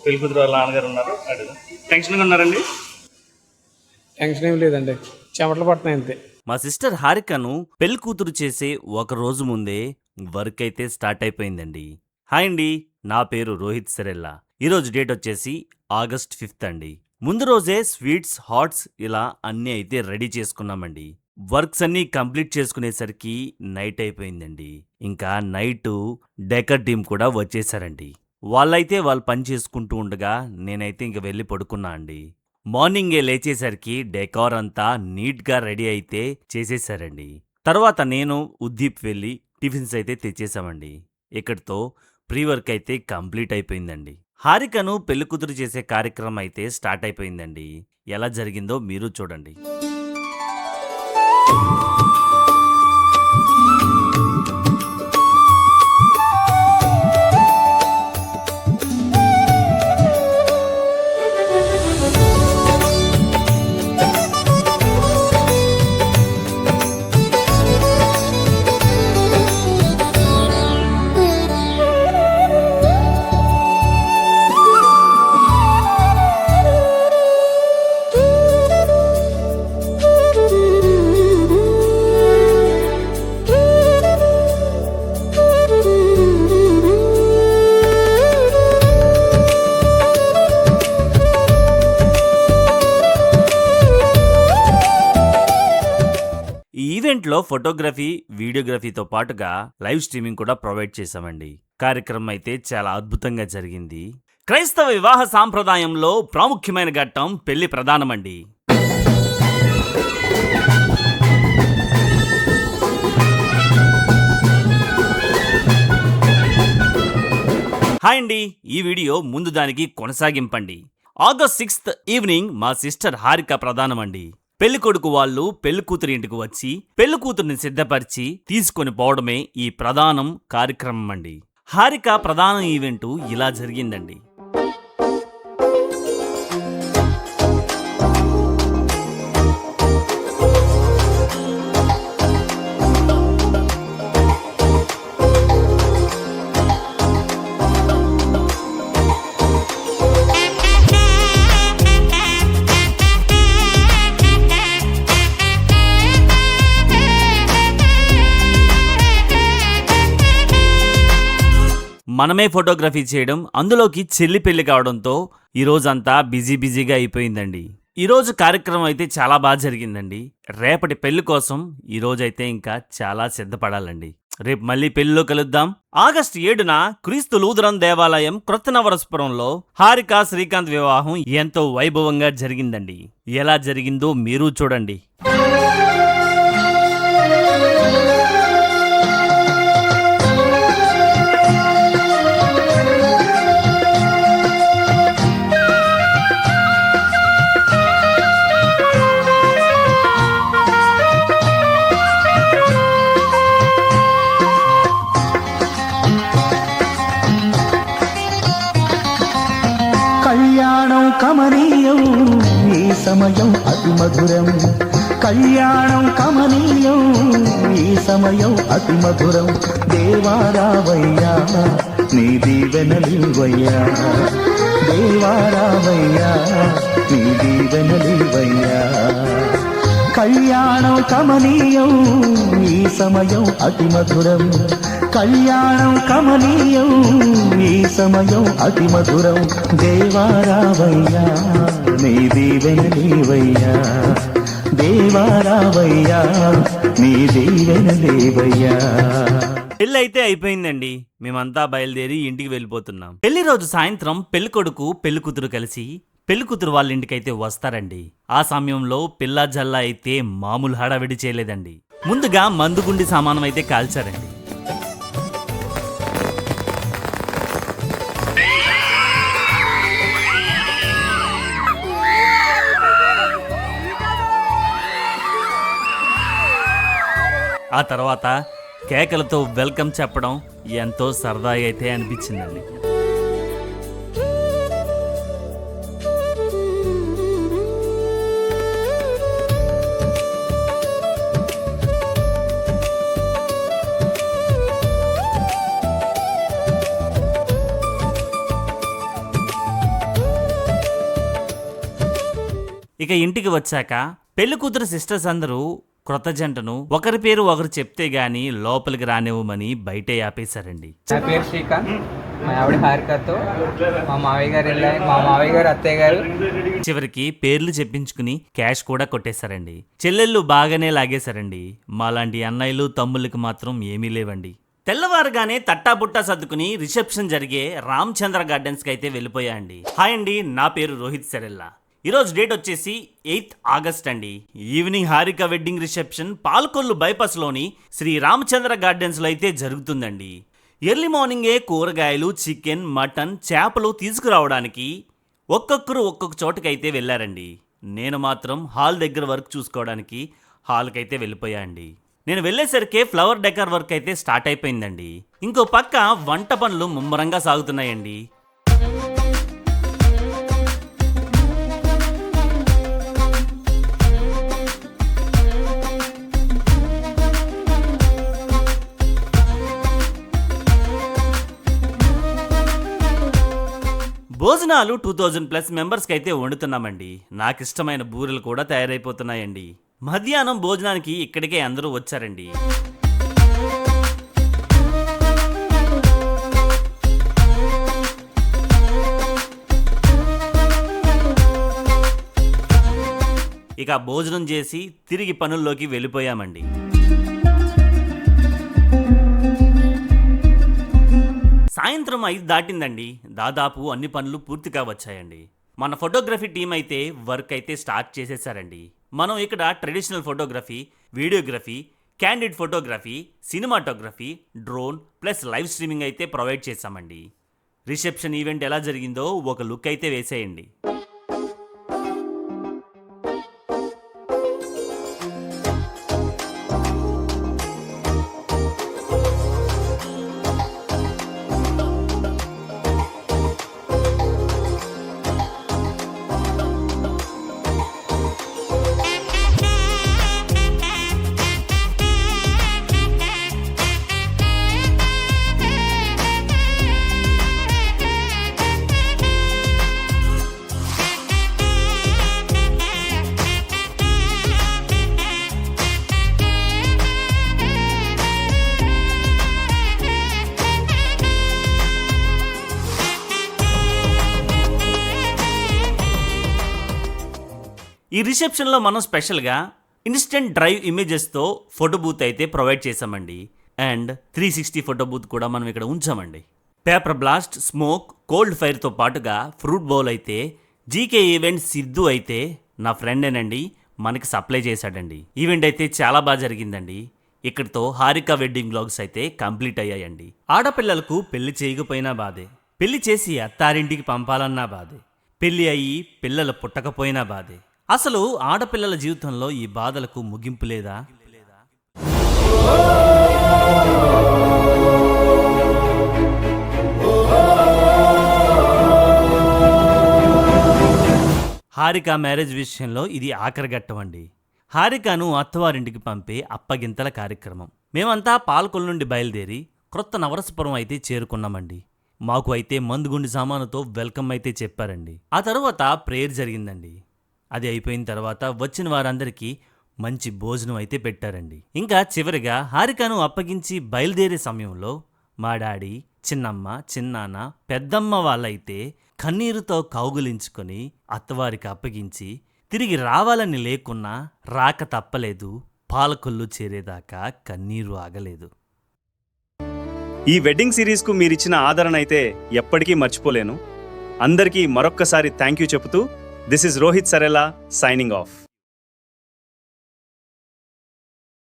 పెళ్లి కూతురు వాళ్ళ నాన్నగారు ఉన్నారు. టెన్షన్గా ఉన్నారండి? టెన్షన్ ఏం లేదండి, చెమటలు పడుతున్నాయి అంతే. మా సిస్టర్ హారికను పెళ్లి కూతురు చేసే ఒక రోజు ముందే వర్క్ అయితే స్టార్ట్ అయిపోయిందండి. హాయ్ అండి, నా పేరు రోహిత్ సెరెల్లా. ఈరోజు డేట్ వచ్చేసి August 5th అండి. ముందు రోజే స్వీట్స్, హాట్స్ ఇలా అన్నీ అయితే రెడీ చేసుకున్నామండి. వర్క్స్ అన్నీ కంప్లీట్ చేసుకునేసరికి నైట్ అయిపోయిందండి. ఇంకా నైటు డెకర్ టీమ్ కూడా వచ్చేసారండి. వాళ్ళైతే వాళ్ళు పని చేసుకుంటూ ఉండగా నేనైతే ఇంక వెళ్ళి పడుకున్నా అండి. మార్నింగే లేచేసరికి డెకార్ అంతా నీట్గా రెడీ అయితే చేసేసారండి. తర్వాత నేను ఉద్దీప్ వెళ్ళి టిఫిన్స్ అయితే తెచ్చేసామండి. ఇక్కడితో ప్రీ వర్క్ అయితే కంప్లీట్ అయిపోయిందండి. హారికను పెళ్లికూతురు చేసే కార్యక్రమం అయితే స్టార్ట్ అయిపోయిందండి. ఎలా జరిగిందో మీరు చూడండి. ఈ ఈవెంట్లో ఫోటోగ్రఫీ, వీడియోగ్రఫీతో పాటుగా లైవ్ స్ట్రీమింగ్ కూడా ప్రొవైడ్ చేశామండి. కార్యక్రమం అయితే చాలా అద్భుతంగా జరిగింది. క్రైస్తవ వివాహ సాంప్రదాయంలో ప్రాముఖ్యమైన ఘట్టం పెళ్లి ప్రధానమండి. హాయ్ అండి, ఈ వీడియో ముందు దానికి కొనసాగింపండి. August 6th ఈవినింగ్ మా సిస్టర్ హారిక ప్రధానమండి. పెళ్లి కొడుకు వాళ్ళు పెళ్లి కూతురి ఇంటికి వచ్చి పెళ్లి కూతురిని సిద్ధపరిచి తీసుకొని పోవడమే ఈ ప్రధానం కార్యక్రమం అండి. హారిక ప్రధాన ఈవెంటు ఇలా జరిగిందండి. మనమే ఫోటోగ్రఫీ చేయడం, అందులోకి చెల్లి పెళ్లి కావడంతో ఈరోజంతా బిజీగా అయిపోయిందండి. ఈరోజు కార్యక్రమం అయితే చాలా బాగా జరిగిందండి. రేపటి పెళ్లి కోసం ఈరోజైతే ఇంకా చాలా సిద్ధపడాలండి. రేపు మళ్ళీ పెళ్లిలో కలుద్దాం. August 7న క్రీస్తు లూథరన్ దేవాలయం క్రొత్త నవరసపురంలో హారిక శ్రీకాంత్ వివాహం ఎంతో వైభవంగా జరిగిందండి. ఎలా జరిగిందో మీరు చూడండి. కళ్యాణం కమనీయం, ఈ సమయం అతి మధురం. కళ్యాణం కమనీయం, ఈ సమయం అతి మధురం. దేవారావయ్యా నీ దీవెనలివయ్యా, దేవారావయ్యా నీ దీవెనలివయ్యా. కళ్యాణం కమనీయం, ఈ సమయం అతి మధురం. కళ్యాణం కమనీయం, ఈ సమయం అతి మధురం. దేవారావయ్యా నీ దీవెనలివయ్యా, దేవారావయ్యా నీ దీవెనలివయ్యా. పెళ్లి అయితే అయిపోయిందండి. మేమంతా బయలుదేరి ఇంటికి వెళ్ళిపోతున్నాం. పెళ్లి రోజు సాయంత్రం పెళ్లి కొడుకు పెళ్లి కూతురు కలిసి పెళ్లి కూతురు వాళ్ళ ఇంటికైతే వస్తారండి. ఆ సమయంలో పిల్ల జల్లా అయితే మామూలు హడావిడి చేయలేదండి. ముందుగా మందుగుండి సామానం అయితే కాల్చారండి. ఆ తర్వాత కేకలతో వెల్కమ్ చెప్పడం ఎంతో సరదా అయితే అనిపించిందండి. ఇక ఇంటికి వచ్చాక పెళ్లి కూతురు సిస్టర్స్ అందరూ క్రొత్త జంటను ఒకరి పేరు ఒకరు చెప్తే గాని లోపలికి రానివ్వమని బయటే ఆపేశారండి. నా పేరు శ్రీకాంత్, మా ఆవిడ హారికతో, మా మావయ్య గారు వెళ్ళాయి, మా మావయ్య గారు అత్తయ్య గారు. చివరికి పేర్లు చెప్పించుకుని క్యాష్ కూడా కొట్టేశారండి. చెల్లెళ్ళు బాగానే లాగేశారండి. మాలాంటి అన్నయ్యలు తమ్ముళ్ళకి మాత్రం ఏమీ లేవండి. తెల్లవారుగానే తట్టాబుట్టా సర్దుకుని రిసెప్షన్ జరిగే రామచంద్ర గార్డెన్స్కి అయితే వెళ్ళిపోయా అండి. హాయ్ అండి, నా పేరు రోహిత్ సెరెల్లా. ఈరోజు డేట్ వచ్చేసి 8th ఆగస్ట్ అండి. Evening Harika wedding reception Palakollu బైపాస్లోని శ్రీ రామచంద్ర గార్డెన్స్లో అయితే జరుగుతుందండి. ఎర్లీ మార్నింగే కూరగాయలు, చికెన్, మటన్, చేపలు తీసుకురావడానికి ఒక్కొక్కరు ఒక్కొక్క చోటుకైతే వెళ్ళారండి. నేను మాత్రం హాల్ దగ్గర వర్క్ చూసుకోవడానికి హాల్కైతే వెళ్ళిపోయా అండి. నేను వెళ్ళేసరికి ఫ్లవర్ డెకర్ వర్క్ అయితే స్టార్ట్ అయిపోయిందండి. ఇంకో పక్క వంట పనులు ముమ్మరంగా సాగుతున్నాయండి. భోజనాలు 2000+ మెంబర్స్కి అయితే వండుతున్నామండి. నాకు ఇష్టమైన బూరెలు కూడా తయారైపోతున్నాయండి. మధ్యాహ్నం భోజనానికి ఇక్కడికే అందరూ వచ్చారండి. ఇక భోజనం చేసి తిరిగి పనుల్లోకి వెళ్ళిపోయామండి. సాయంత్రం 5 దాటిందండి. దాదాపు అన్ని పనులు పూర్తిగా వచ్చాయండి. మన ఫోటోగ్రఫీ టీం అయితే వర్క్ అయితే స్టార్ట్ చేసేసారండి. మనం ఇక్కడ traditional photography, videography, candid photography, cinematography, drone plus live streaming అయితే ప్రొవైడ్ చేశామండి. రిసెప్షన్ ఈవెంట్ ఎలా జరిగిందో ఒక లుక్ అయితే వేసేయండి. ఈ రిసెప్షన్లో మనం స్పెషల్గా ఇన్స్టెంట్ డ్రైవ్ ఇమేజెస్తో ఫోటో బూత్ అయితే ప్రొవైడ్ చేసామండి. అండ్ 360 ఫోటో బూత్ కూడా మనం ఇక్కడ ఉంచామండి. పేపర్ బ్లాస్ట్, స్మోక్, కోల్డ్ ఫైర్తో పాటుగా ఫ్రూట్ బౌల్ అయితే జీకే ఈవెంట్ సిద్ధు అయితే నా ఫ్రెండేనండి మనకి సప్లై చేశాడండి. ఈవెంట్ అయితే చాలా బాగా జరిగిందండి. ఇక్కడితో హారిక వెడ్డింగ్ వ్లాగ్స్ అయితే కంప్లీట్ అయ్యాయండి. ఆడపిల్లలకు పెళ్లి చేయకపోయినా బాధే, పెళ్లి చేసి అత్తారింటికి పంపాలన్నా బాధే, పెళ్లి అయ్యి పిల్లలు పుట్టకపోయినా బాధే. అసలు ఆడపిల్లల జీవితంలో ఈ బాధలకు ముగింపు లేదా? హారిక మ్యారేజ్ విషయంలో ఇది ఆఖరి ఘట్టం అండి. హారికను అత్తవారింటికి పంపే అప్పగింతల కార్యక్రమం. మేమంతా పాల్కొల్ నుండి బయలుదేరి క్రొత్త నవరసపురం అయితే చేరుకున్నామండి. మాకు అయితే మందుగుండి సామానుతో వెల్కమ్ అయితే చెప్పారండి. ఆ తర్వాత ప్రేయర్ జరిగిందండి. అది అయిపోయిన తర్వాత వచ్చిన వారందరికీ మంచి భోజనం అయితే పెట్టారండి. ఇంకా చివరిగా హారికను అప్పగించి బయలుదేరే సమయంలో మా డాడీ, చిన్నమ్మ, చిన్నాన్న, పెద్దమ్మ వాళ్ళైతే కన్నీరుతో కౌగులించుకొని అత్తవారికి అప్పగించి తిరిగి రావాలని లేకున్నా రాక తప్పలేదు, పాలకొల్లు చేరేదాకా కన్నీరు ఆగలేదు. ఈ వెడ్డింగ్ సిరీస్కు మీరిచ్చిన ఆదరణ అయితే ఎప్పటికీ మర్చిపోలేను. అందరికీ మరొక్కసారి థ్యాంక్ యూ చెబుతూ this is Rohit Sarella signing of.